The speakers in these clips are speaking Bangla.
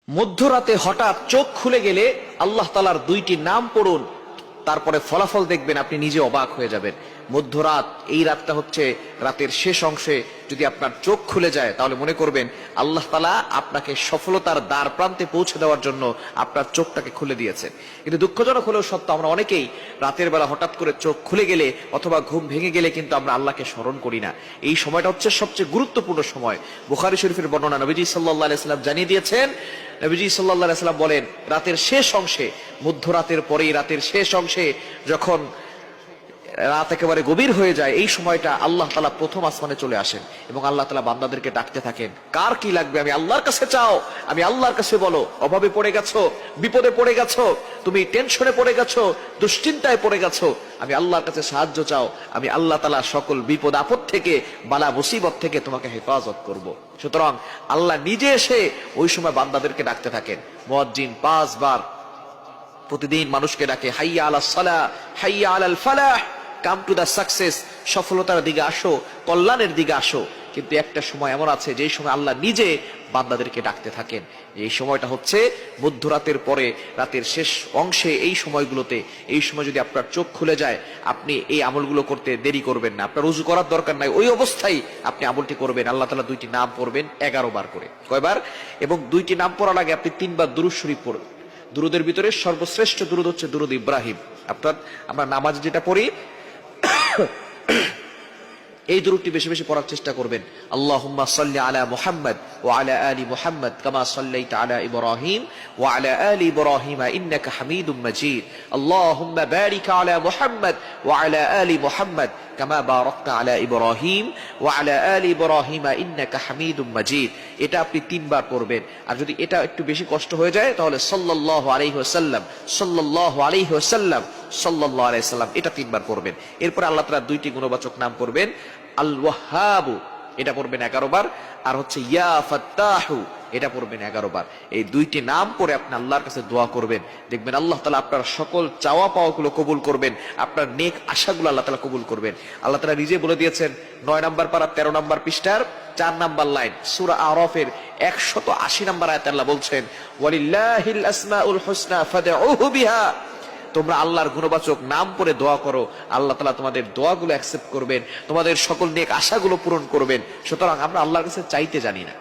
মধ্যরাতে হঠাৎ চোখ খুলে গেলে আল্লাহ তাআলার দুইটি নাম পড়ুন, তারপরে ফলাফল দেখবেন আপনি নিজে অবাক হয়ে যাবেন। মধ্যরাত, এই রাতটা হচ্ছে রাতের শেষ অংশে যদি আপনার চোখ খুলে যায় তাহলে মনে করবেন আল্লাহ তাআলা আপনাকে সফলতার দ্বার প্রান্তে পৌঁছে দেওয়ার জন্য আপনার চোখটাকে খুলে দিয়েছেন। কিন্তু দুঃখজনক হলেও সত্য, আমরা অনেকেই রাতের বেলা হঠাৎ করে চোখ খুলে গেলে অথবা ঘুম ভেঙে গেলে কিন্তু আমরা আল্লাহকে স্মরণ করি না। এই সময়টা হচ্ছে সবচেয়ে গুরুত্বপূর্ণ সময়। বুখারী শরীফের বর্ণনা, নবীজি সাল্লাল্লাহু আলাইহি ওয়াসাল্লাম জানিয়ে দিয়েছেন, নবীজি সাল্লাল্লাহু আলাইহি ওয়াসাল্লাম বলেন, রাতের শেষ অংশে, মধ্যরাতের পরেই রাতের শেষ অংশে যখন রাত একেবারে গভীর হয়ে যায়, এই সময়টা আল্লাহ তাআলা প্রথম আসমানে চলে আসেন এবং আল্লাহ তাআলা বান্দাদেরকে ডাকতে থাকেন, কার কি লাগবে আমি আল্লাহর কাছে চাও, আমি আল্লাহর কাছে বলো। অভাবে পড়ে গেছো, বিপদে পড়ে গেছো, তুমি টেনশনে পড়ে গেছো, দুশ্চিন্তায় পড়ে গেছো, আমি আল্লাহর কাছে সাহায্য চাও, আমি আল্লাহ তাআলা সকল বিপদ আপদ থেকে, বালা মুসিবত থেকে তোমাকে হেফাজত করব। সুতরাং আল্লাহ নিজে এসে ওই সময় বান্দাদেরকে ডাকতে থাকেন। মুয়াজ্জিন 5 বার প্রতিদিন মানুষকে ডাকে, হাইয়া আলাস সালাহ, হাইয়া আলাল ফালাহ, কাম টু দা সাকসেস, সফলতার দিকে আসো, কল্যাণের দিকে আসো। কিন্তু একটা সময় এমন আছে যেই সময় আল্লাহ নিজে বান্দাদেরকে ডাকতে থাকেন। এই সময়টা হচ্ছে মধ্যরাতের পরে রাতের শেষ অংশে। এই সময়গুলোতে, এই সময় যদি আপনার চোখ খুলে যায়, আপনি এই আমলগুলো করতে দেরি করবেন না। আপনার ওযু করার দরকার নাই, ওই অবস্থায় আপনি আমলটি করবেন। আল্লাহ তাআলা দুইটি নাম পড়বেন 11 বার করে। কয়বার? এবং দুইটি নাম পড়ার আগে আপনি 3 বার দুরূদ শরীফ পড়বেন। দুরুদের ভিতরে সর্বশ্রেষ্ঠ দুরুদ হচ্ছে দুরুদ ইব্রাহিম। অর্থাৎ আমরা নামাজ যেটা পড়ি এই দুরূদটি বেশি বেশি পড়ার চেষ্টা করবেন। আল্লাহুম্মা সাল্লি আলা মুহাম্মদ ওয়া আলা আলি মুহাম্মদ কামা সাল্লাইতা আলা ইব্রাহিম ওয়া আলা আলি ইব্রাহিম ইন্নাকা হামিদুম মাজিদ। আল্লাহুম্মা বারিক আলা মুহাম্মদ ওয়া আলা আলি মুহাম্মদ কামা বারাকতা আলা ইব্রাহিম ওয়া আলা আলি ইব্রাহিম ইন্নাকা হামিদুম মাজিদ। এটা আপনি 3 বার পড়বেন। আর যদি এটা একটু বেশি কষ্ট হয়ে যায় তাহলে সাল্লাল্লাহু আলাইহি ওয়াসাল্লাম, সাল্লাল্লাহু আলাইহি ওয়াসাল্লাম, সাল্লাল্লাহু আলাইহি ওয়াসাল্লাম, এটা 3 বার পড়বেন। এরপর আল্লাহ তাআলার দুইটি গুণবাচক নাম পড়বেন। আল ওয়াহ্হাবু, এটা পড়বেন 11 বার। আর হচ্ছে ইয়া ফাত্তাহু, এটা পড়বেন 11 বার। এই দুইটি নাম পড়ে আপনি আল্লাহর কাছে দোয়া করবেন, দেখবেন আল্লাহ তাআলা আপনার সকল চাওয়া পাওয়াগুলো কবুল করবেন, আপনার নেক আশাগুলো আল্লাহ তাআলা কবুল করবেন। আল্লাহ তাআলা নিজে বলে দিয়েছেন 9 নম্বর পারা 13 নম্বর পৃষ্ঠার 4 নম্বর লাইন, সূরা আরাফের 180 নম্বর আয়াতে আল্লাহ বলছেন, ওয়ালিল্লাহিল আসমাউল হুসনা ফাদউহু বিহা। তোমরা আল্লাহর গুণবাচক নাম পড়ে দোয়া করো, আল্লাহ তাআলা তোমাদের দোয়াগুলো অ্যাকসেপ্ট করবেন, তোমাদের সকল নেক আশাগুলো পূরণ করবেন। সুতরাং আমরা আল্লাহর কাছে চাইতে জানি না।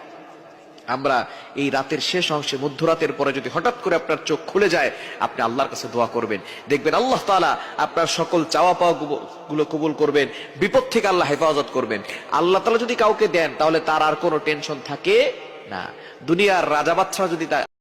আমরা এই রাতের শেষ অংশে, মধ্যরাতের পরে যদি হঠাৎ করে আপনার চোখ খুলে যায়, আপনি আল্লাহর কাছে দোয়া করবেন, দেখবেন আল্লাহ তাআলা আপনার সকল চাওয়া পাওয়া গুলো কবুল করবেন, বিপদ থেকে আল্লাহ হেফাজত করবেন। আল্লাহ তাআলা যদি কাউকে দেন তাহলে তার আর কোনো টেনশন থাকে না। দুনিয়ার রাজা বাদশা যদি